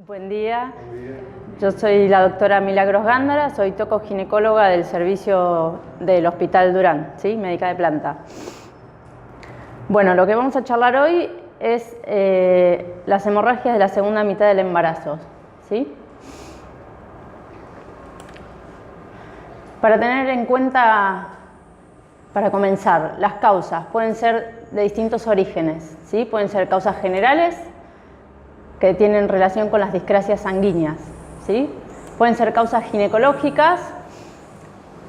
Buen día, yo soy la doctora Milagros Gándara, soy tocoginecóloga del servicio del Hospital Durán, ¿sí? Médica de planta. Bueno, lo que vamos a charlar hoy es las hemorragias de la segunda mitad del embarazo, ¿sí? Para tener en cuenta, para comenzar, las causas pueden ser de distintos orígenes, ¿sí? Pueden ser causas generales, que tienen relación con las discrasias sanguíneas, ¿sí? Pueden ser causas ginecológicas,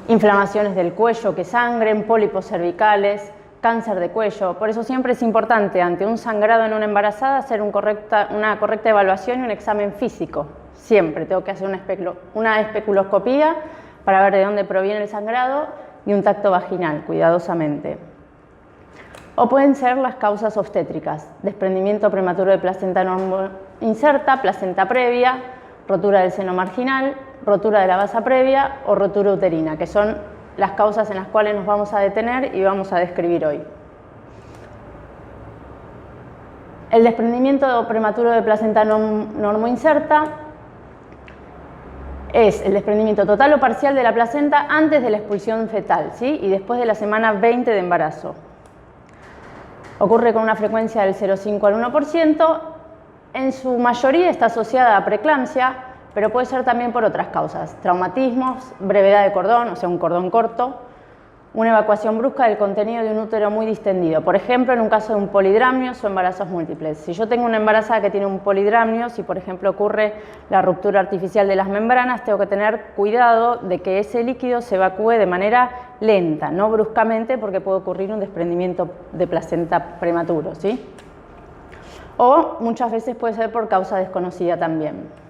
inflamaciones del cuello que sangren, pólipos cervicales, cáncer de cuello. Por eso siempre es importante, ante un sangrado en una embarazada, hacer una correcta evaluación y un examen físico. Siempre tengo que hacer una especuloscopía para ver de dónde proviene el sangrado y un tacto vaginal, cuidadosamente. O pueden ser las causas obstétricas: desprendimiento prematuro de placenta no inserta, placenta previa, rotura del seno marginal, rotura de la vasa previa o rotura uterina, que son las causas en las cuales nos vamos a detener y vamos a describir hoy. El desprendimiento prematuro de placenta no inserta es el desprendimiento total o parcial de la placenta antes de la expulsión fetal, ¿sí? Y después de la semana 20 de embarazo. Ocurre con una frecuencia del 0,5 al 1%, en su mayoría está asociada a preeclampsia, pero puede ser también por otras causas: traumatismos, brevedad de cordón, o sea, un cordón corto, una evacuación brusca del contenido de un útero muy distendido, por ejemplo, en un caso de un polidramnio o embarazos múltiples. Si yo tengo una embarazada que tiene un polidramnio, si por ejemplo ocurre la ruptura artificial de las membranas, tengo que tener cuidado de que ese líquido se evacúe de manera lenta, no bruscamente, porque puede ocurrir un desprendimiento de placenta prematuro, ¿sí? O muchas veces puede ser por causa desconocida también.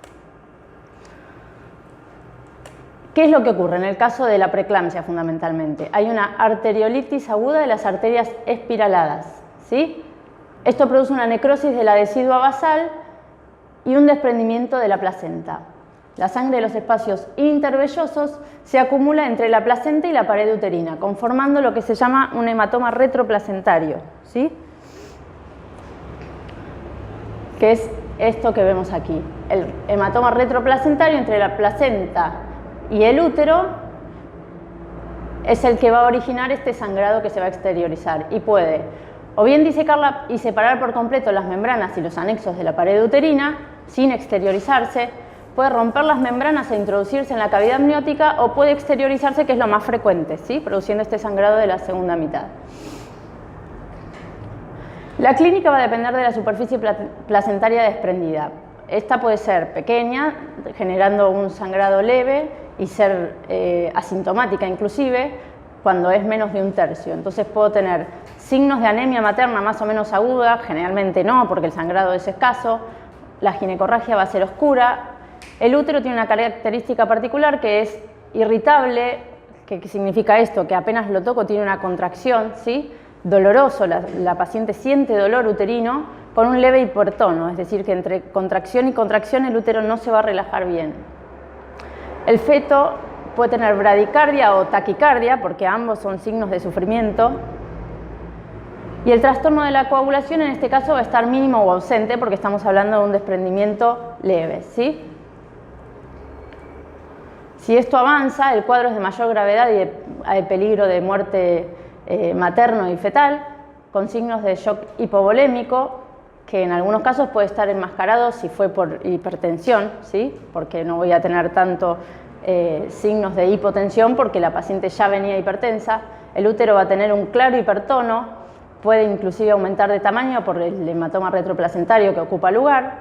¿Qué es lo que ocurre en el caso de la preeclampsia fundamentalmente? Hay una arteriolitis aguda de las arterias espiraladas, ¿sí? Esto produce una necrosis de la decidua basal y un desprendimiento de la placenta. La sangre de los espacios intervellosos se acumula entre la placenta y la pared uterina, conformando lo que se llama un hematoma retroplacentario, ¿sí? Que es esto que vemos aquí. El hematoma retroplacentario entre la placenta y el útero es el que va a originar este sangrado que se va a exteriorizar y puede o bien disecar y separar por completo las membranas y los anexos de la pared uterina sin exteriorizarse, puede romper las membranas e introducirse en la cavidad amniótica, o puede exteriorizarse, que es lo más frecuente, ¿sí? Produciendo este sangrado de la segunda mitad. La clínica va a depender de la superficie placentaria desprendida. Esta puede ser pequeña, generando un sangrado leve, y ser asintomática inclusive cuando es menos de 1/3. Entonces puedo tener signos de anemia materna más o menos aguda, generalmente no, porque el sangrado es escaso, la ginecorragia va a ser oscura, el útero tiene una característica particular que es irritable. ¿Qué significa esto? Que apenas lo toco tiene una contracción, ¿sí? Doloroso, la paciente siente dolor uterino con un leve hipertono, es decir, que entre contracción y contracción el útero no se va a relajar bien. El feto puede tener bradicardia o taquicardia, porque ambos son signos de sufrimiento. Y el trastorno de la coagulación en este caso va a estar mínimo o ausente, porque estamos hablando de un desprendimiento leve, ¿sí? Si esto avanza, el cuadro es de mayor gravedad y hay peligro de muerte materno y fetal, con signos de shock hipovolémico, que en algunos casos puede estar enmascarado si fue por hipertensión, ¿sí? Porque no voy a tener tanto signos de hipotensión porque la paciente ya venía hipertensa. El útero va a tener un claro hipertono, puede inclusive aumentar de tamaño por el hematoma retroplacentario que ocupa lugar.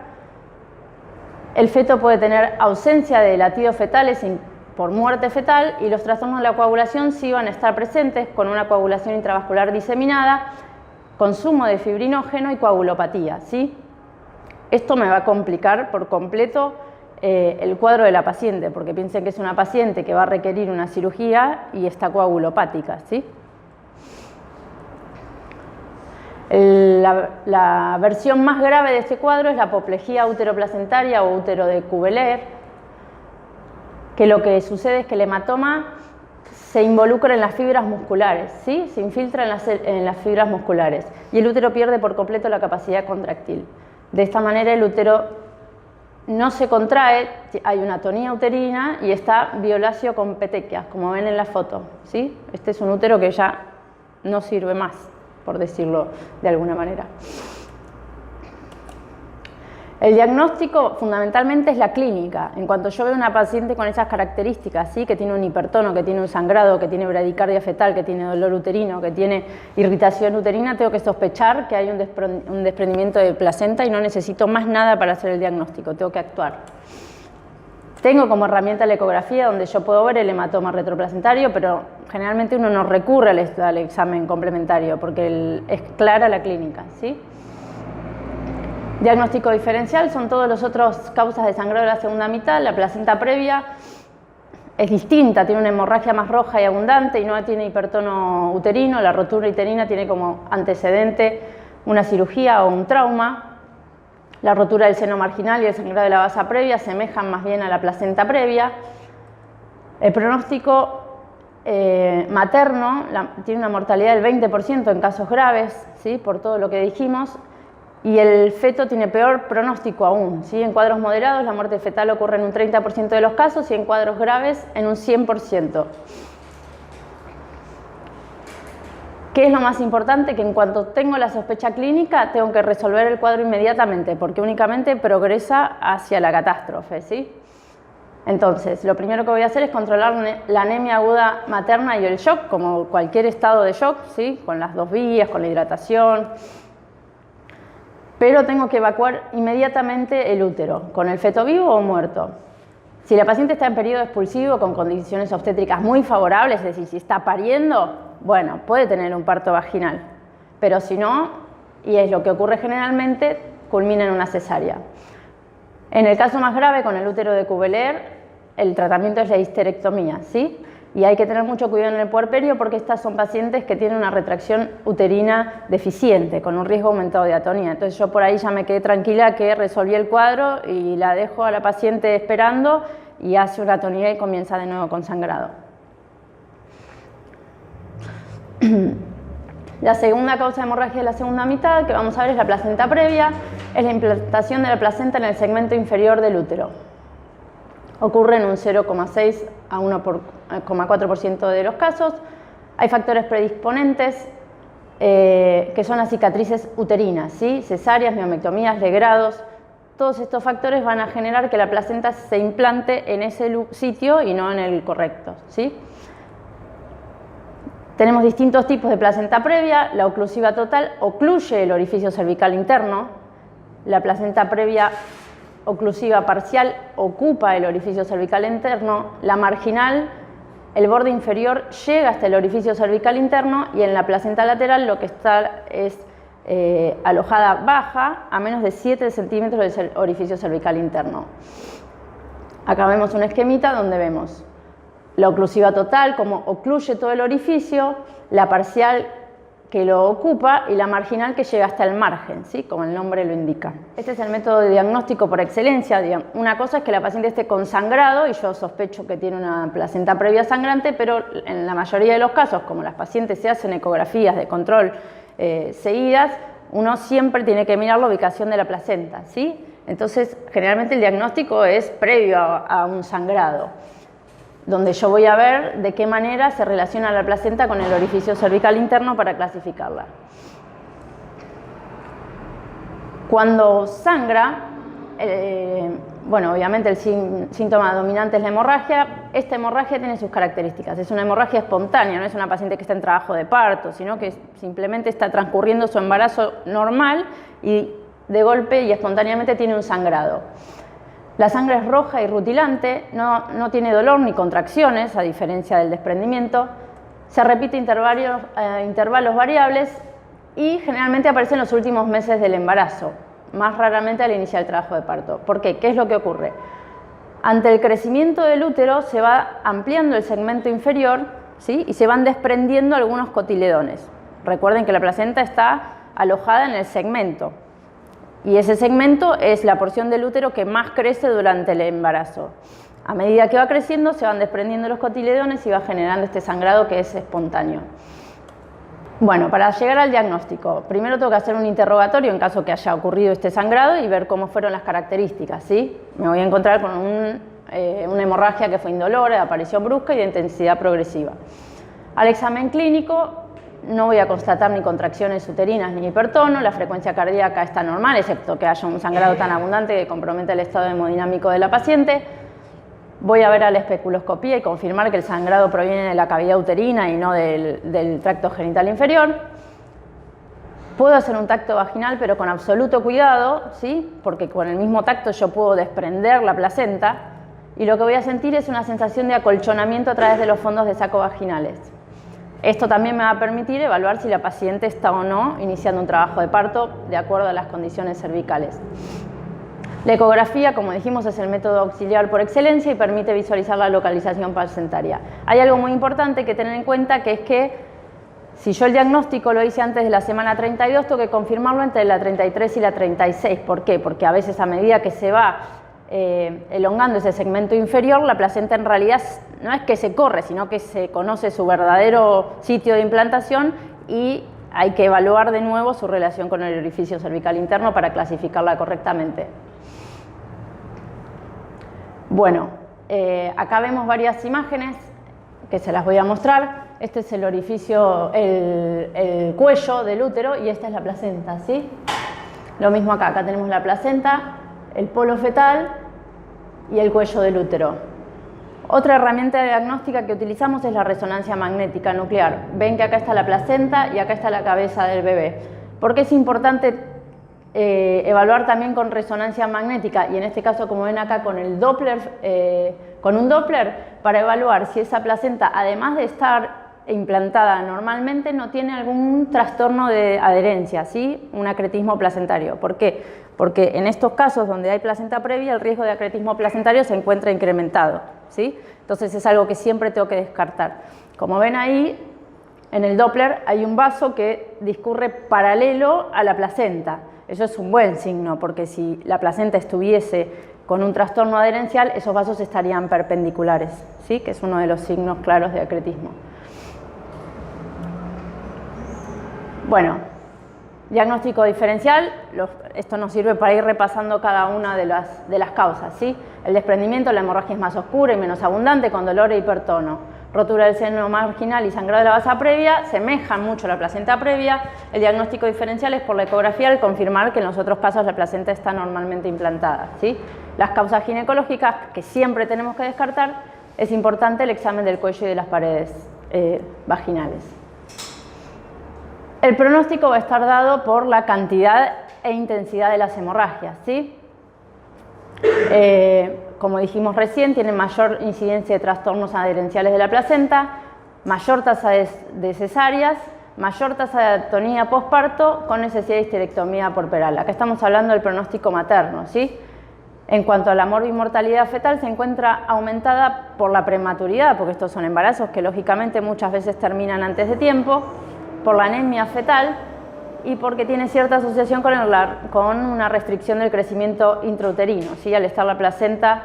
El feto puede tener ausencia de latidos fetales por muerte fetal, y los trastornos de la coagulación sí van a estar presentes, con una coagulación intravascular diseminada, consumo de fibrinógeno y coagulopatía, ¿sí? Esto me va a complicar por completo el cuadro de la paciente, porque piensen que es una paciente que va a requerir una cirugía y está coagulopática, ¿sí? La versión más grave de este cuadro es la apoplejía uteroplacentaria o útero de Kubeler, que lo que sucede es que el hematoma se involucra en las fibras musculares, ¿sí? Se infiltra en las fibras musculares y el útero pierde por completo la capacidad contractil. De esta manera el útero no se contrae, hay una atonía uterina y está violáceo con petequias, como ven en la foto, ¿sí? Este es un útero que ya no sirve más, por decirlo de alguna manera. El diagnóstico fundamentalmente es la clínica. En cuanto yo veo una paciente con esas características, ¿sí? Que tiene un hipertono, que tiene un sangrado, que tiene bradicardia fetal, que tiene dolor uterino, que tiene irritación uterina, tengo que sospechar que hay un desprendimiento de placenta y no necesito más nada para hacer el diagnóstico, tengo que actuar. Tengo como herramienta la ecografía donde yo puedo ver el hematoma retroplacentario, pero generalmente uno no recurre al examen complementario porque es clara la clínica, ¿sí? Diagnóstico diferencial son todos los otros causas de sangrado de la segunda mitad. La placenta previa es distinta, tiene una hemorragia más roja y abundante y no tiene hipertono uterino. La rotura uterina tiene como antecedente una cirugía o un trauma. La rotura del seno marginal y el sangrado de la basa previa semejan más bien a la placenta previa. El pronóstico materno tiene una mortalidad del 20% en casos graves, ¿sí? Por todo lo que dijimos. Y el feto tiene peor pronóstico aún, ¿sí? En cuadros moderados la muerte fetal ocurre en un 30% de los casos y en cuadros graves en un 100%. ¿Qué es lo más importante? Que en cuanto tengo la sospecha clínica tengo que resolver el cuadro inmediatamente porque únicamente progresa hacia la catástrofe, ¿sí? Entonces, lo primero que voy a hacer es controlar la anemia aguda materna y el shock, como cualquier estado de shock, ¿sí? Con las dos vías, con la hidratación. Pero tengo que evacuar inmediatamente el útero, con el feto vivo o muerto. Si la paciente está en periodo expulsivo con condiciones obstétricas muy favorables, es decir, si está pariendo, bueno, puede tener un parto vaginal, pero si no, y es lo que ocurre generalmente, culmina en una cesárea. En el caso más grave, con el útero de Cuvier, el tratamiento es la histerectomía, ¿sí? Y hay que tener mucho cuidado en el puerperio porque estas son pacientes que tienen una retracción uterina deficiente, con un riesgo aumentado de atonía. Entonces yo por ahí ya me quedé tranquila que resolví el cuadro y la dejo a la paciente esperando y hace una atonía y comienza de nuevo con sangrado. La segunda causa de hemorragia de la segunda mitad que vamos a ver es la placenta previa, es la implantación de la placenta en el segmento inferior del útero. Ocurre en un 0,6 a 1,4% de los casos. Hay factores predisponentes que son las cicatrices uterinas, ¿sí? Cesáreas, miomectomías, legrados. Todos estos factores van a generar que la placenta se implante en ese sitio y no en el correcto, ¿sí? Tenemos distintos tipos de placenta previa. La oclusiva total ocluye el orificio cervical interno. La placenta previa oclusiva parcial ocupa el orificio cervical interno, la marginal, el borde inferior llega hasta el orificio cervical interno y en la placenta lateral lo que está es alojada baja a menos de 7 centímetros del orificio cervical interno. Acá vemos un esquemita donde vemos la oclusiva total, como ocluye todo el orificio, la parcial que lo ocupa y la marginal que llega hasta el margen, ¿sí? Como el nombre lo indica. Este es el método de diagnóstico por excelencia. Una cosa es que la paciente esté con sangrado y yo sospecho que tiene una placenta previa sangrante, pero en la mayoría de los casos, como las pacientes se hacen ecografías de control seguidas, uno siempre tiene que mirar la ubicación de la placenta, ¿sí? Entonces, generalmente el diagnóstico es previo a un sangrado, donde yo voy a ver de qué manera se relaciona la placenta con el orificio cervical interno para clasificarla. Cuando sangra, bueno, obviamente el síntoma dominante es la hemorragia. Esta hemorragia tiene sus características. Es una hemorragia espontánea, no es una paciente que está en trabajo de parto, sino que simplemente está transcurriendo su embarazo normal y de golpe y espontáneamente tiene un sangrado. La sangre es roja y rutilante, no tiene dolor ni contracciones, a diferencia del desprendimiento. Se repite intervalos variables y generalmente aparece en los últimos meses del embarazo, más raramente al iniciar el trabajo de parto. ¿Por qué? ¿Qué es lo que ocurre? Ante el crecimiento del útero se va ampliando el segmento inferior, ¿sí? Y se van desprendiendo algunos cotiledones. Recuerden que la placenta está alojada en el segmento. Y ese segmento es la porción del útero que más crece durante el embarazo. A medida que va creciendo se van desprendiendo los cotiledones y va generando este sangrado que es espontáneo. Bueno, para llegar al diagnóstico, primero tengo que hacer un interrogatorio en caso que haya ocurrido este sangrado y ver cómo fueron las características, ¿sí? Me voy a encontrar con una hemorragia que fue indolora, de aparición brusca y de intensidad progresiva. Al examen clínico no voy a constatar ni contracciones uterinas ni hipertono, la frecuencia cardíaca está normal, excepto que haya un sangrado tan abundante que compromete el estado hemodinámico de la paciente. Voy a ver a la especuloscopía y confirmar que el sangrado proviene de la cavidad uterina y no del tracto genital inferior. Puedo hacer un tacto vaginal, pero con absoluto cuidado, ¿sí? Porque con el mismo tacto yo puedo desprender la placenta y lo que voy a sentir es una sensación de acolchonamiento a través de los fondos de saco vaginales. Esto también me va a permitir evaluar si la paciente está o no iniciando un trabajo de parto de acuerdo a las condiciones cervicales. La ecografía, como dijimos, es el método auxiliar por excelencia y permite visualizar la localización placentaria. Hay algo muy importante que tener en cuenta, que es que si yo el diagnóstico lo hice antes de la semana 32, tengo que confirmarlo entre la 33 y la 36. ¿Por qué? Porque a veces a medida que se va elongando ese segmento inferior, la placenta en realidad no es que se corre, sino que se conoce su verdadero sitio de implantación y hay que evaluar de nuevo su relación con el orificio cervical interno para clasificarla correctamente. Bueno, acá vemos varias imágenes que se las voy a mostrar. Este es el orificio, el cuello del útero y esta es la placenta, ¿sí? Lo mismo acá, acá tenemos la placenta, el polo fetal y el cuello del útero. Otra herramienta diagnóstica que utilizamos es la resonancia magnética nuclear. Ven que acá está la placenta y acá está la cabeza del bebé. ¿Por qué es importante evaluar también con resonancia magnética? Y en este caso, como ven acá, con el Doppler, con un Doppler, para evaluar si esa placenta, además de estar implantada normalmente, no tiene algún trastorno de adherencia, ¿sí? Un acretismo placentario. ¿Por qué? Porque en estos casos donde hay placenta previa, el riesgo de acretismo placentario se encuentra incrementado, ¿sí? Entonces es algo que siempre tengo que descartar. Como ven ahí, en el Doppler hay un vaso que discurre paralelo a la placenta. Eso es un buen signo, porque si la placenta estuviese con un trastorno adherencial, esos vasos estarían perpendiculares, ¿sí? Que es uno de los signos claros de acretismo. Bueno, diagnóstico diferencial, esto nos sirve para ir repasando cada una de las causas, ¿sí? El desprendimiento, la hemorragia es más oscura y menos abundante, con dolor e hipertono. Rotura del seno marginal y sangrado de la base previa, semejan mucho a la placenta previa. El diagnóstico diferencial es por la ecografía al confirmar que en los otros casos la placenta está normalmente implantada, ¿sí? Las causas ginecológicas que siempre tenemos que descartar, es importante el examen del cuello y de las paredes vaginales. El pronóstico va a estar dado por la cantidad e intensidad de las hemorragias, ¿sí? Como dijimos recién, tiene mayor incidencia de trastornos adherenciales de la placenta, mayor tasa de cesáreas, mayor tasa de atonía posparto con necesidad de histerectomía porperal. Acá estamos hablando del pronóstico materno, ¿sí? En cuanto a la morbimortalidad fetal, se encuentra aumentada por la prematuridad, porque estos son embarazos que lógicamente muchas veces terminan antes de tiempo, por la anemia fetal y porque tiene cierta asociación con una restricción del crecimiento intrauterino, ¿sí? Al estar la placenta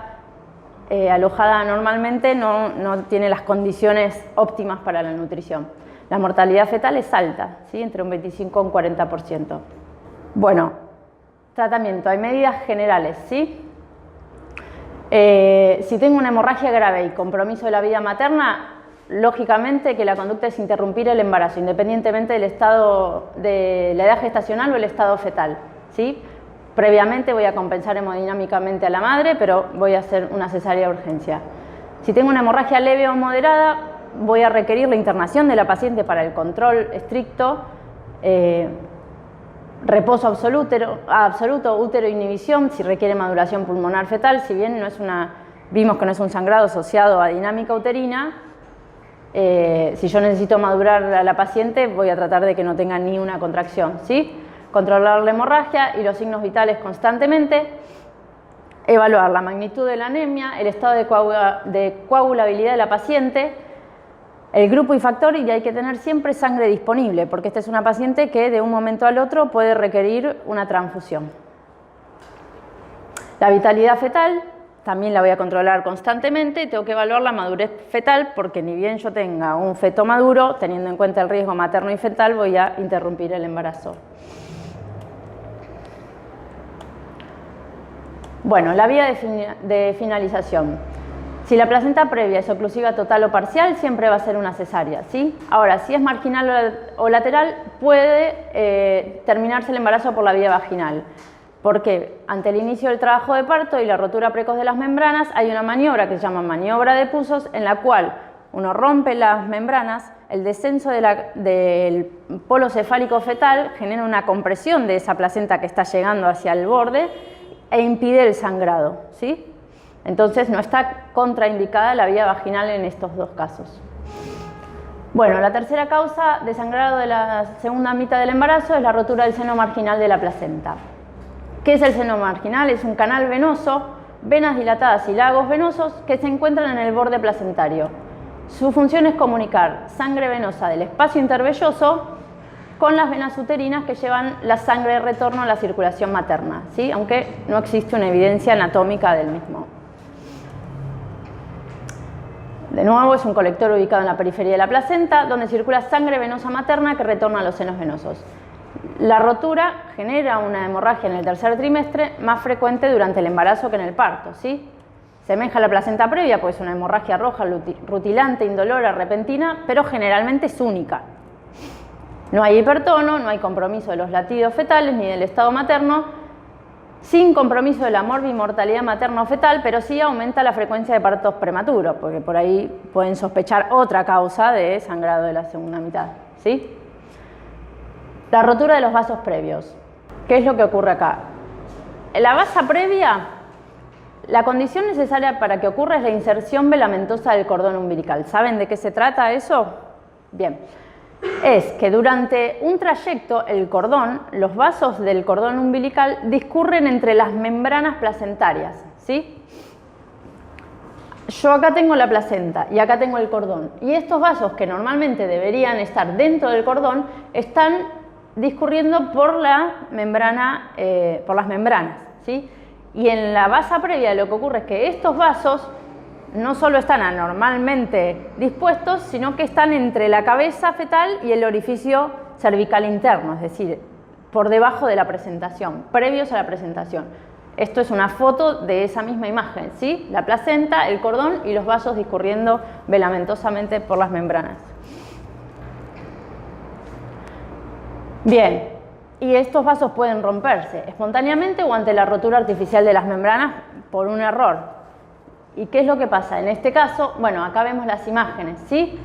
alojada normalmente no tiene las condiciones óptimas para la nutrición. La mortalidad fetal es alta, ¿sí? Entre un 25 y un 40%. Bueno, tratamiento, hay medidas generales, ¿sí? Si tengo una hemorragia grave y compromiso de la vida materna, lógicamente que la conducta es interrumpir el embarazo, independientemente del estado de la edad gestacional o el estado fetal, ¿sí? Previamente voy a compensar hemodinámicamente a la madre, pero voy a hacer una cesárea de urgencia. Si tengo una hemorragia leve o moderada, voy a requerir la internación de la paciente para el control estricto, reposo absoluto, útero inhibición, si requiere maduración pulmonar fetal, si bien vimos que no es un sangrado asociado a dinámica uterina. Si yo necesito madurar a la paciente, voy a tratar de que no tenga ni una contracción, ¿sí? Controlar la hemorragia y los signos vitales constantemente, evaluar la magnitud de la anemia, el estado de coagulabilidad de la paciente, el grupo y factor, y hay que tener siempre sangre disponible, porque esta es una paciente que de un momento al otro puede requerir una transfusión. La vitalidad fetal, también la voy a controlar constantemente y tengo que evaluar la madurez fetal porque ni bien yo tenga un feto maduro, teniendo en cuenta el riesgo materno y fetal, voy a interrumpir el embarazo. Bueno, la vía de finalización. Si la placenta previa es oclusiva total o parcial, siempre va a ser una cesárea, ¿sí? Ahora, si es marginal o lateral, puede terminarse el embarazo por la vía vaginal. Porque ante el inicio del trabajo de parto y la rotura precoz de las membranas, hay una maniobra que se llama maniobra de Pusos, en la cual uno rompe las membranas, el descenso del polo cefálico fetal genera una compresión de esa placenta que está llegando hacia el borde e impide el sangrado, ¿sí? Entonces no está contraindicada la vía vaginal en estos dos casos. Bueno, la tercera causa de sangrado de la segunda mitad del embarazo es la rotura del seno marginal de la placenta. ¿Qué es el seno marginal? Es un canal venoso, venas dilatadas y lagos venosos que se encuentran en el borde placentario. Su función es comunicar sangre venosa del espacio intervelloso con las venas uterinas que llevan la sangre de retorno a la circulación materna, ¿sí? Aunque no existe una evidencia anatómica del mismo. De nuevo, es un colector ubicado en la periferia de la placenta, donde circula sangre venosa materna que retorna a los senos venosos. La rotura genera una hemorragia en el tercer trimestre más frecuente durante el embarazo que en el parto, ¿sí? Semeja a la placenta previa, pues es una hemorragia roja, rutilante, indolora, repentina, pero generalmente es única. No hay hipertono, no hay compromiso de los latidos fetales ni del estado materno, sin compromiso de la morbimortalidad materno-fetal, pero sí aumenta la frecuencia de partos prematuros, porque por ahí pueden sospechar otra causa de sangrado de la segunda mitad, ¿sí? La rotura de los vasos previos. ¿Qué es lo que ocurre acá? En la vasa previa, la condición necesaria para que ocurra es la inserción velamentosa del cordón umbilical. ¿Saben de qué se trata eso? Bien. Es que durante un trayecto el cordón, los vasos del cordón umbilical discurren entre las membranas placentarias, ¿sí? Yo acá tengo la placenta y acá tengo el cordón, y estos vasos que normalmente deberían estar dentro del cordón están discurriendo por la membrana, por las membranas, ¿sí? Y en la vasa previa lo que ocurre es que estos vasos no solo están anormalmente dispuestos, sino que están entre la cabeza fetal y el orificio cervical interno, es decir, por debajo de la presentación, previos a la presentación. Esto es una foto de esa misma imagen, ¿sí? La placenta, el cordón y los vasos discurriendo velamentosamente por las membranas. Bien, y estos vasos pueden romperse espontáneamente o ante la rotura artificial de las membranas por un error. ¿Y qué es lo que pasa? En este caso, bueno, acá vemos las imágenes, ¿sí?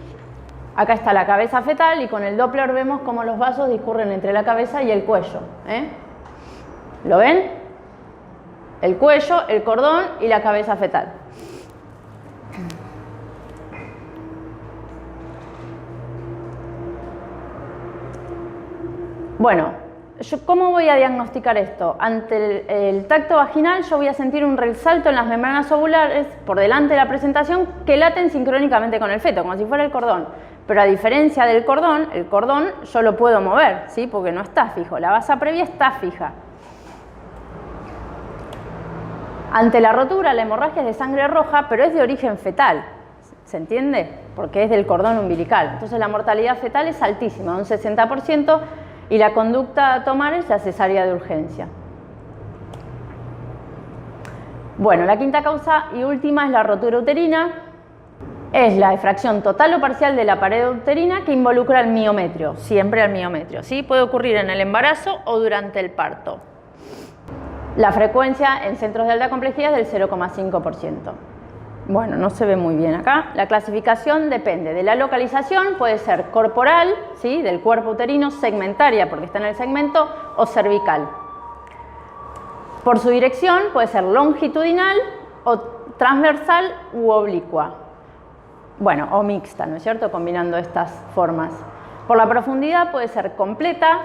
Acá está la cabeza fetal y con el Doppler vemos cómo los vasos discurren entre la cabeza y el cuello, ¿eh? ¿Lo ven? El cuello, el cordón y la cabeza fetal. Bueno, ¿cómo voy a diagnosticar esto? Ante el tacto vaginal yo voy a sentir un resalto en las membranas ovulares por delante de la presentación que laten sincrónicamente con el feto, como si fuera el cordón. Pero a diferencia del cordón, el cordón yo lo puedo mover, ¿sí? Porque no está fijo, la vasa previa está fija. Ante la rotura, la hemorragia es de sangre roja, pero es de origen fetal, ¿se entiende? Porque es del cordón umbilical. Entonces la mortalidad fetal es altísima, un 60%, y la conducta a tomar es la cesárea de urgencia. Bueno, la quinta causa y última es la rotura uterina. Es la difracción total o parcial de la pared uterina que involucra el miometrio, siempre al miometrio, ¿sí? Puede ocurrir en el embarazo o durante el parto. La frecuencia en centros de alta complejidad es del 0,5%. Bueno, no se ve muy bien acá. La clasificación depende de la localización, puede ser corporal, ¿sí? Del cuerpo uterino, segmentaria porque está en el segmento, o cervical. Por su dirección puede ser longitudinal o transversal u oblicua. Bueno, o mixta, ¿no es cierto? Combinando estas formas. Por la profundidad puede ser completa,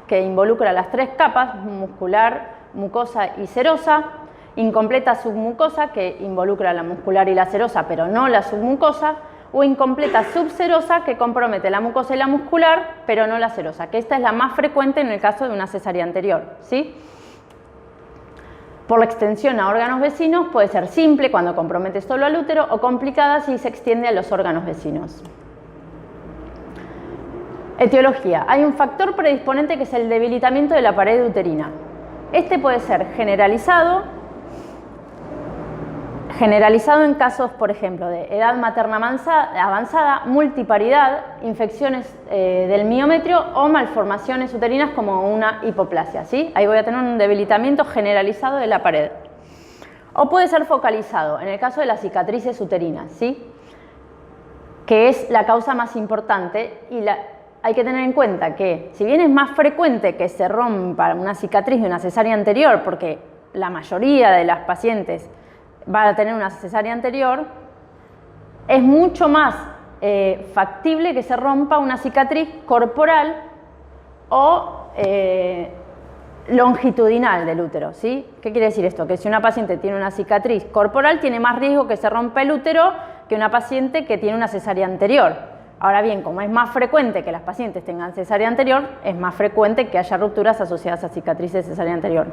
que involucra las tres capas, muscular, mucosa y serosa. Incompleta submucosa, que involucra la muscular y la serosa, pero no la submucosa, o incompleta subserosa, que compromete la mucosa y la muscular, pero no la serosa, que esta es la más frecuente en el caso de una cesárea anterior, ¿sí? por la extensión a órganos vecinos puede ser simple cuando compromete solo al útero o complicada si se extiende a los órganos vecinos. Etiología. Hay un factor predisponente que es el debilitamiento de la pared uterina. Este puede ser generalizado en casos, por ejemplo, de edad materna avanzada, multiparidad, infecciones del miometrio o malformaciones uterinas como una hipoplasia, ¿sí? Ahí voy a tener un debilitamiento generalizado de la pared. O puede ser focalizado, en el caso de las cicatrices uterinas, ¿sí? Que es la causa más importante y hay que tener en cuenta que, si bien es más frecuente que se rompa una cicatriz de una cesárea anterior, porque la mayoría de las pacientes va a tener una cesárea anterior, es mucho más factible que se rompa una cicatriz corporal o longitudinal del útero, ¿sí? ¿Qué quiere decir esto? Que si una paciente tiene una cicatriz corporal, tiene más riesgo que se rompa el útero que una paciente que tiene una cesárea anterior. Ahora bien, como es más frecuente que las pacientes tengan cesárea anterior, es más frecuente que haya rupturas asociadas a cicatrices de cesárea anterior.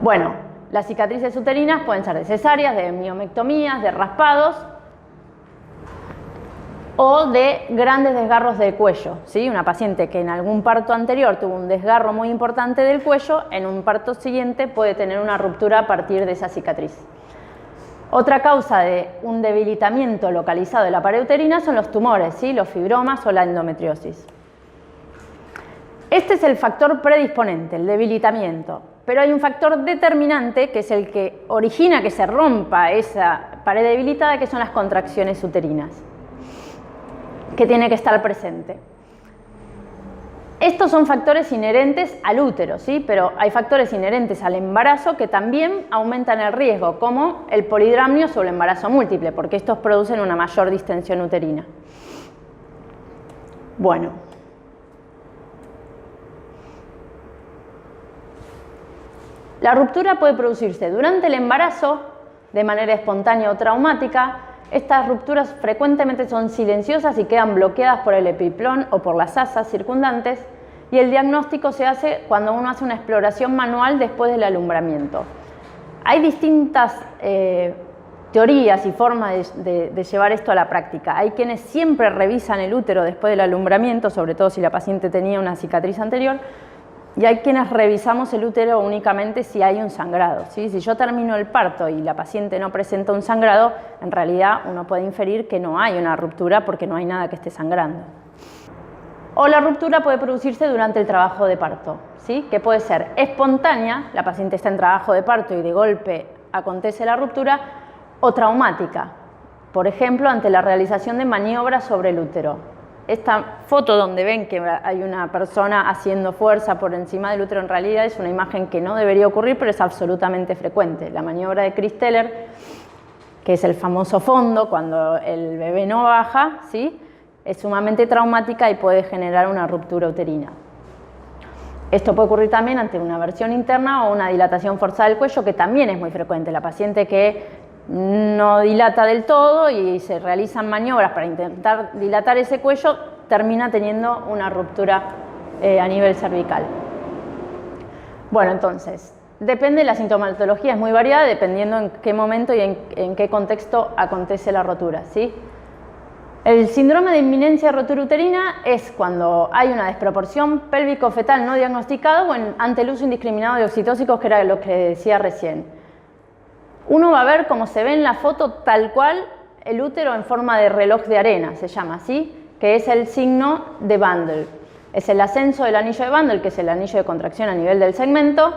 Bueno, las cicatrices uterinas pueden ser de cesáreas, de miomectomías, de raspados o de grandes desgarros del cuello, ¿sí? Una paciente que en algún parto anterior tuvo un desgarro muy importante del cuello, en un parto siguiente puede tener una ruptura a partir de esa cicatriz. Otra causa de un debilitamiento localizado de la pared uterina son los tumores, ¿sí? Los fibromas o la endometriosis. Este es el factor predisponente, el debilitamiento. Pero hay un factor determinante que es el que origina que se rompa esa pared debilitada, que son las contracciones uterinas, que tiene que estar presente. Estos son factores inherentes al útero, ¿sí? Pero hay factores inherentes al embarazo que también aumentan el riesgo, como el polidramnio o el embarazo múltiple, porque estos producen una mayor distensión uterina. Bueno. La ruptura puede producirse durante el embarazo, de manera espontánea o traumática. Estas rupturas frecuentemente son silenciosas y quedan bloqueadas por el epiplón o por las asas circundantes, y el diagnóstico se hace cuando uno hace una exploración manual después del alumbramiento. Hay distintas teorías y formas de llevar esto a la práctica. Hay quienes siempre revisan el útero después del alumbramiento, sobre todo si la paciente tenía una cicatriz anterior, y hay quienes revisamos el útero únicamente si hay un sangrado, ¿sí? Si yo termino el parto y la paciente no presenta un sangrado, en realidad uno puede inferir que no hay una ruptura porque no hay nada que esté sangrando. O la ruptura puede producirse durante el trabajo de parto, ¿sí? Que puede ser espontánea, la paciente está en trabajo de parto y de golpe acontece la ruptura, o traumática, por ejemplo, ante la realización de maniobras sobre el útero. Esta foto donde ven que hay una persona haciendo fuerza por encima del útero, en realidad es una imagen que no debería ocurrir, pero es absolutamente frecuente. La maniobra de Christeller, que es el famoso fondo cuando el bebé no baja, ¿sí? Es sumamente traumática y puede generar una ruptura uterina. Esto puede ocurrir también ante una versión interna o una dilatación forzada del cuello, que también es muy frecuente. La paciente que no dilata del todo y se realizan maniobras para intentar dilatar ese cuello, termina teniendo una ruptura a nivel cervical. Bueno, entonces, depende, la sintomatología es muy variada dependiendo en qué momento y en qué contexto acontece la rotura, ¿sí? El síndrome de inminencia de rotura uterina es cuando hay una desproporción pélvico-fetal no diagnosticada o ante el uso indiscriminado de oxitóxicos, que era lo que decía recién. Uno va a ver, como se ve en la foto, tal cual el útero en forma de reloj de arena, se llama así, que es el signo de Bandel. Es el ascenso del anillo de Bandel, que es el anillo de contracción a nivel del segmento,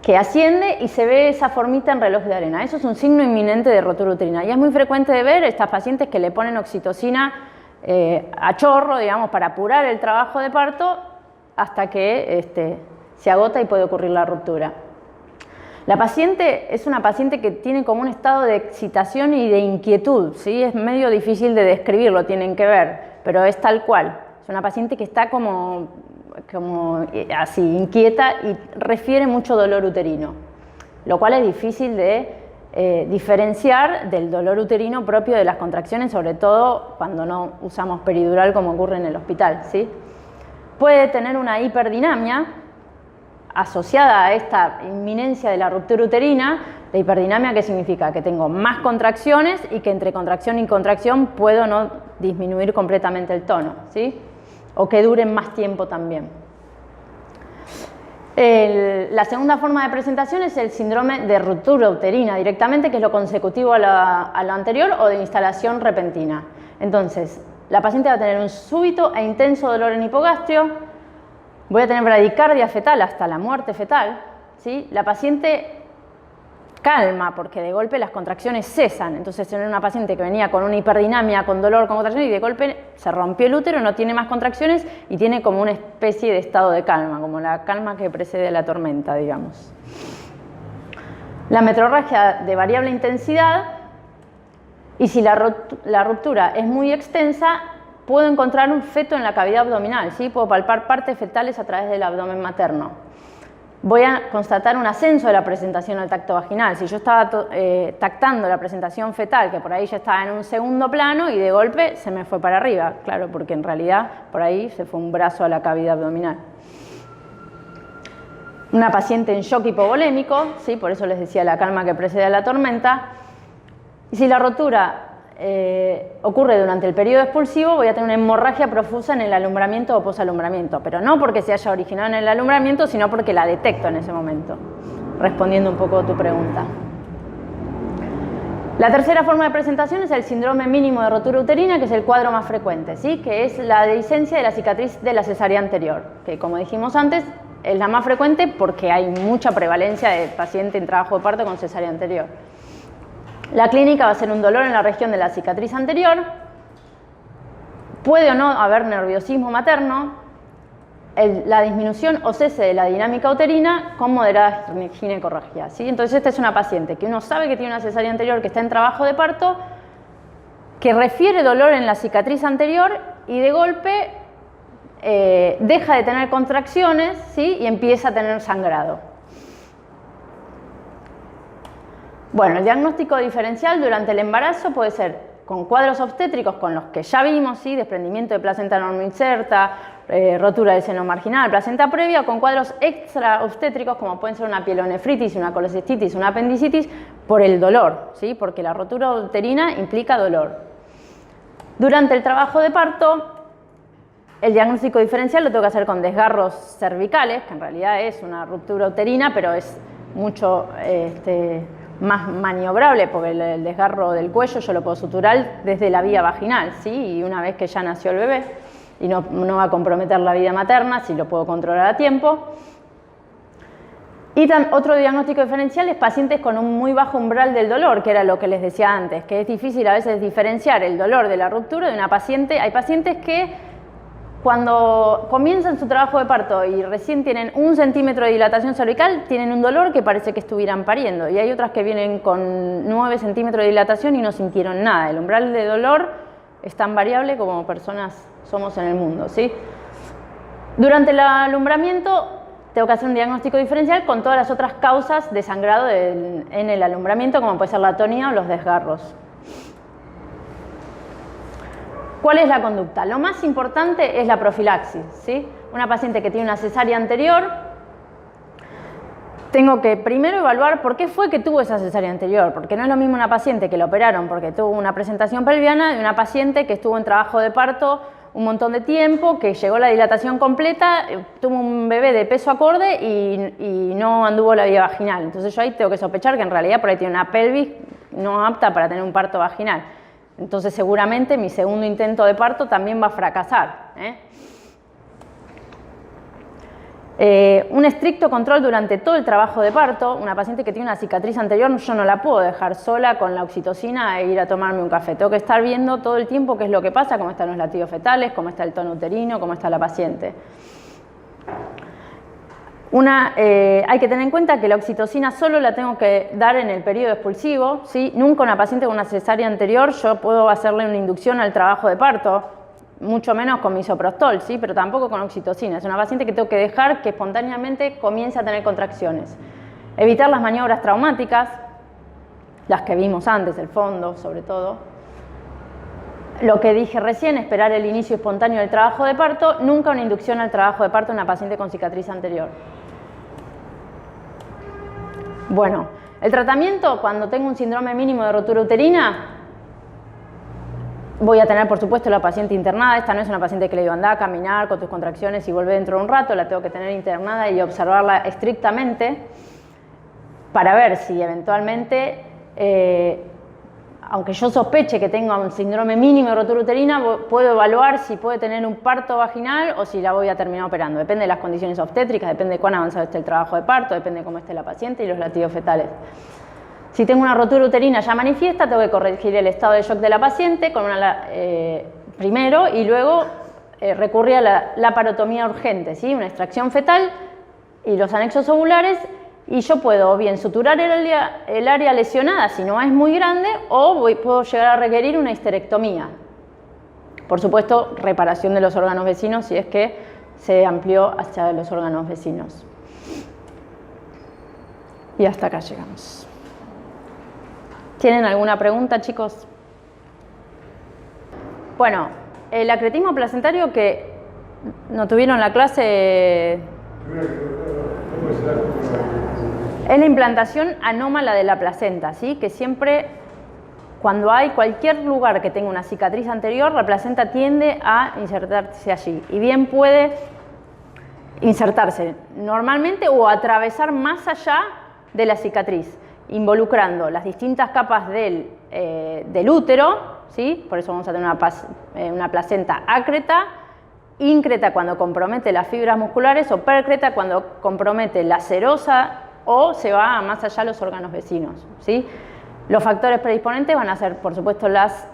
que asciende y se ve esa formita en reloj de arena. Eso es un signo inminente de rotura uterina. Y es muy frecuente de ver estas pacientes que le ponen oxitocina a chorro, digamos, para apurar el trabajo de parto hasta que se agota y puede ocurrir la ruptura. La paciente es una paciente que tiene como un estado de excitación y de inquietud, ¿sí? Es medio difícil de describirlo, tienen que ver, pero es tal cual. Es una paciente que está como así, inquieta, y refiere mucho dolor uterino, lo cual es difícil de diferenciar del dolor uterino propio de las contracciones, sobre todo cuando no usamos peridural como ocurre en el hospital, ¿sí? Puede tener una hiperdinamia. asociada a esta inminencia de la ruptura uterina, la hiperdinamia, ¿qué significa? Que tengo más contracciones y que entre contracción y contracción puedo no disminuir completamente el tono, ¿sí? O que duren más tiempo también. La segunda forma de presentación es el síndrome de ruptura uterina directamente, que es lo consecutivo a lo anterior, o de instalación repentina. Entonces, la paciente va a tener un súbito e intenso dolor en hipogastrio, voy a tener bradicardia fetal hasta la muerte fetal, ¿sí? La paciente calma porque de golpe las contracciones cesan, entonces tener una paciente que venía con una hiperdinamia, con dolor, con contracciones y de golpe se rompió el útero, no tiene más contracciones y tiene como una especie de estado de calma, como la calma que precede a la tormenta, digamos. La metrorragia de variable intensidad, y si la ruptura es muy extensa, puedo encontrar un feto en la cavidad abdominal, ¿sí? Puedo palpar partes fetales a través del abdomen materno. Voy a constatar un ascenso de la presentación al tacto vaginal. Si yo estaba tactando la presentación fetal, que por ahí ya estaba en un segundo plano y de golpe se me fue para arriba, claro, porque en realidad por ahí se fue un brazo a la cavidad abdominal. Una paciente en shock hipovolémico, ¿sí? Por eso les decía la calma que precede a la tormenta. Y si la rotura ocurre durante el periodo expulsivo, voy a tener una hemorragia profusa en el alumbramiento o posalumbramiento, pero no porque se haya originado en el alumbramiento, sino porque la detecto en ese momento, respondiendo un poco a tu pregunta. La tercera forma de presentación es el síndrome mínimo de rotura uterina, que es el cuadro más frecuente, ¿sí? Que es la dehiscencia de la cicatriz de la cesárea anterior, que como dijimos antes es la más frecuente porque hay mucha prevalencia de paciente en trabajo de parto con cesárea anterior. La clínica va a ser un dolor en la región de la cicatriz anterior, puede o no haber nerviosismo materno, la disminución o cese de la dinámica uterina con moderada ginecorragia, ¿sí? Entonces esta es una paciente que uno sabe que tiene una cesárea anterior, que está en trabajo de parto, que refiere dolor en la cicatriz anterior y de golpe deja de tener contracciones, ¿sí? Y empieza a tener sangrado. Bueno, el diagnóstico diferencial durante el embarazo puede ser con cuadros obstétricos con los que ya vimos, ¿sí? Desprendimiento de placenta normoinserta, rotura del seno marginal, placenta previa, o con cuadros extra obstétricos como pueden ser una pielonefritis, una colecistitis, una apendicitis, por el dolor, ¿sí? Porque la rotura uterina implica dolor. Durante el trabajo de parto, el diagnóstico diferencial lo tengo que hacer con desgarros cervicales, que en realidad es una ruptura uterina, pero es mucho más maniobrable, porque el desgarro del cuello yo lo puedo suturar desde la vía vaginal, ¿sí? Y una vez que ya nació el bebé, y no va a comprometer la vida materna, si lo puedo controlar a tiempo. Y otro diagnóstico diferencial es pacientes con un muy bajo umbral del dolor, que era lo que les decía antes, que es difícil a veces diferenciar el dolor de la ruptura de una paciente. Hay pacientes que cuando comienzan su trabajo de parto y recién tienen 1 centímetro de dilatación cervical, tienen un dolor que parece que estuvieran pariendo. Y hay otras que vienen con 9 centímetros de dilatación y no sintieron nada. El umbral de dolor es tan variable como personas somos en el mundo, ¿sí? Durante el alumbramiento tengo que hacer un diagnóstico diferencial con todas las otras causas de sangrado en el alumbramiento, como puede ser la atonía o los desgarros. ¿Cuál es la conducta? Lo más importante es la profilaxis, ¿sí? Una paciente que tiene una cesárea anterior, tengo que primero evaluar por qué fue que tuvo esa cesárea anterior, porque no es lo mismo una paciente que la operaron porque tuvo una presentación pelviana de una paciente que estuvo en trabajo de parto un montón de tiempo, que llegó la dilatación completa, tuvo un bebé de peso acorde y no anduvo la vía vaginal. Entonces yo ahí tengo que sospechar que en realidad por ahí tiene una pelvis no apta para tener un parto vaginal. Entonces seguramente mi segundo intento de parto también va a fracasar, un estricto control durante todo el trabajo de parto. Una paciente que tiene una cicatriz anterior yo no la puedo dejar sola con la oxitocina e ir a tomarme un café. Tengo que estar viendo todo el tiempo qué es lo que pasa, cómo están los latidos fetales, cómo está el tono uterino, cómo está la paciente. Hay que tener en cuenta que la oxitocina solo la tengo que dar en el periodo expulsivo, ¿sí? Nunca una paciente con una cesárea anterior yo puedo hacerle una inducción al trabajo de parto, mucho menos con misoprostol, ¿sí? Pero tampoco con oxitocina. Es una paciente que tengo que dejar que espontáneamente comience a tener contracciones. Evitar las maniobras traumáticas, las que vimos antes, el fondo sobre todo. Lo que dije recién, esperar el inicio espontáneo del trabajo de parto, nunca una inducción al trabajo de parto en una paciente con cicatriz anterior. Bueno, el tratamiento cuando tengo un síndrome mínimo de rotura uterina, voy a tener, por supuesto, la paciente internada. Esta no es una paciente que le digo, anda a caminar con tus contracciones y vuelve dentro de un rato. La tengo que tener internada y observarla estrictamente para ver si eventualmente, aunque yo sospeche que tenga un síndrome mínimo de rotura uterina, puedo evaluar si puede tener un parto vaginal o si la voy a terminar operando. Depende de las condiciones obstétricas, depende de cuán avanzado esté el trabajo de parto, depende de cómo esté la paciente y los latidos fetales. Si tengo una rotura uterina ya manifiesta, tengo que corregir el estado de shock de la paciente con primero y luego recurrir a la laparotomía urgente, ¿sí? Una extracción fetal y los anexos ovulares, y yo puedo o bien suturar el área lesionada si no es muy grande, o puedo llegar a requerir una histerectomía. Por supuesto, reparación de los órganos vecinos si es que se amplió hacia los órganos vecinos. Y hasta acá llegamos. ¿Tienen alguna pregunta, chicos? Bueno, el acretismo placentario que no tuvieron la clase es la implantación anómala de la placenta, ¿sí? Que siempre, cuando hay cualquier lugar que tenga una cicatriz anterior, la placenta tiende a insertarse allí. Y bien puede insertarse normalmente o atravesar más allá de la cicatriz, involucrando las distintas capas del útero, ¿sí? Por eso vamos a tener una placenta ácreta, íncreta cuando compromete las fibras musculares, o percreta cuando compromete la serosa o se va más allá de los órganos vecinos, ¿sí? Los factores predisponentes van a ser, por supuesto, las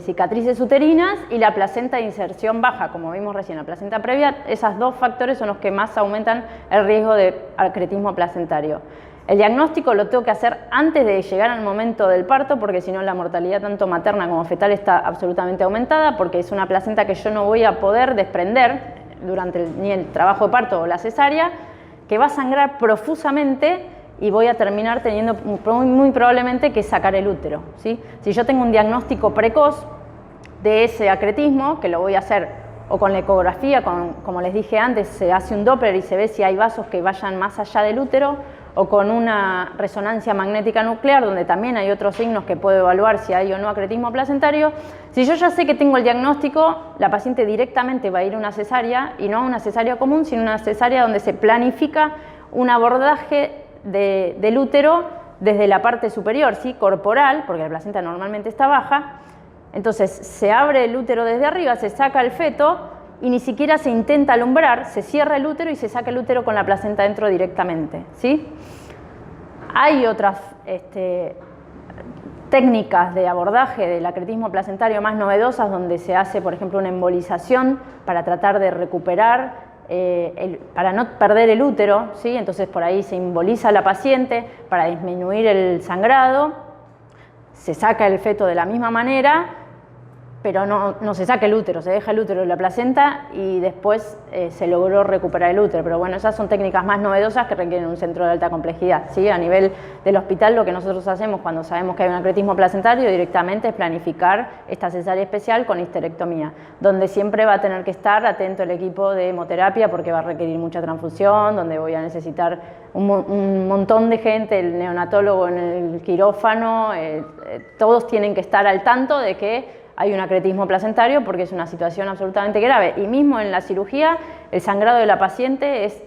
cicatrices uterinas y la placenta de inserción baja, como vimos recién, la placenta previa. Esos dos factores son los que más aumentan el riesgo de acretismo placentario. El diagnóstico lo tengo que hacer antes de llegar al momento del parto, porque si no la mortalidad tanto materna como fetal está absolutamente aumentada, porque es una placenta que yo no voy a poder desprender durante ni el trabajo de parto o la cesárea, que va a sangrar profusamente y voy a terminar teniendo muy probablemente que sacar el útero, ¿sí? Si yo tengo un diagnóstico precoz de ese acretismo, que lo voy a hacer o con la ecografía, como les dije antes, se hace un Doppler y se ve si hay vasos que vayan más allá del útero, o con una resonancia magnética nuclear, donde también hay otros signos que puedo evaluar si hay o no acretismo placentario. Si yo ya sé que tengo el diagnóstico, la paciente directamente va a ir a una cesárea, y no a una cesárea común, sino una cesárea donde se planifica un abordaje del útero desde la parte superior, ¿sí? Corporal, porque la placenta normalmente está baja. Entonces se abre el útero desde arriba, se saca el feto y ni siquiera se intenta alumbrar, se cierra el útero y se saca el útero con la placenta dentro directamente, ¿sí? Hay otras técnicas de abordaje del acretismo placentario más novedosas, donde se hace, por ejemplo, una embolización para tratar de recuperar, para no perder el útero, ¿sí? Entonces por ahí se emboliza a la paciente para disminuir el sangrado, se saca el feto de la misma manera, pero no se saca el útero, se deja el útero de la placenta y después se logró recuperar el útero. Pero bueno, esas son técnicas más novedosas que requieren un centro de alta complejidad, ¿sí? A nivel del hospital, lo que nosotros hacemos cuando sabemos que hay un acretismo placentario directamente es planificar esta cesárea especial con histerectomía, donde siempre va a tener que estar atento el equipo de hemoterapia porque va a requerir mucha transfusión, donde voy a necesitar un montón de gente, el neonatólogo en el quirófano, todos tienen que estar al tanto de que hay un acretismo placentario porque es una situación absolutamente grave. Y mismo en la cirugía, el sangrado de la paciente es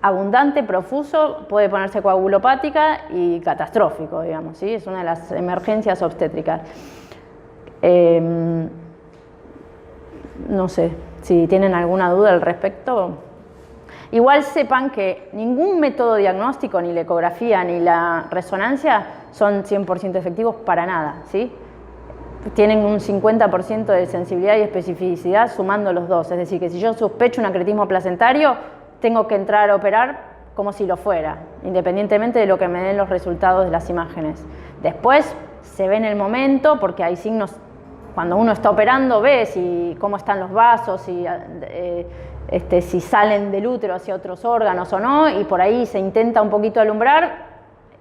abundante, profuso, puede ponerse coagulopática y catastrófico, digamos, ¿sí? Es una de las emergencias obstétricas. No sé si tienen alguna duda al respecto. Igual sepan que ningún método diagnóstico, ni la ecografía ni la resonancia, son 100% efectivos para nada, ¿sí? Tienen un 50% de sensibilidad y especificidad sumando los dos. Es decir, que si yo sospecho un acretismo placentario, tengo que entrar a operar como si lo fuera, independientemente de lo que me den los resultados de las imágenes. Después se ve en el momento, porque hay signos, cuando uno está operando, ve cómo están los vasos, si salen del útero hacia otros órganos o no, y por ahí se intenta un poquito alumbrar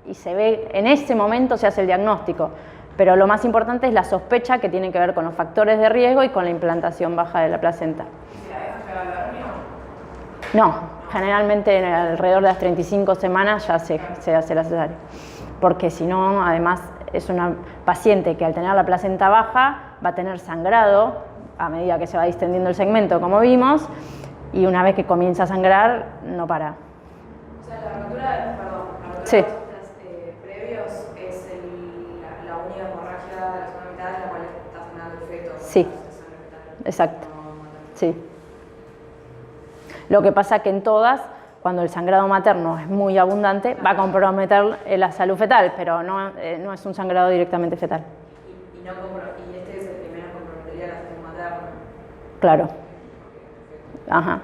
y se ve, en ese momento se hace el diagnóstico. Pero lo más importante es la sospecha, que tiene que ver con los factores de riesgo y con la implantación baja de la placenta. No, generalmente alrededor de las 35 semanas ya se hace la cesárea. porque si no, además, es una paciente que al tener la placenta baja va a tener sangrado a medida que se va distendiendo el segmento, como vimos, y una vez que comienza a sangrar, no para. O sea, la rotura, perdón, la rotura Sí. de los previos es la única hemorragia de la zona vital en la cual está sangrando el feto. Sí, exacto. Sí. Lo que pasa que en todas, cuando el sangrado materno es muy abundante, va a comprometer la salud fetal, pero no es un sangrado directamente fetal. Y este es el primero que comprometería la salud materna. Claro. Ajá.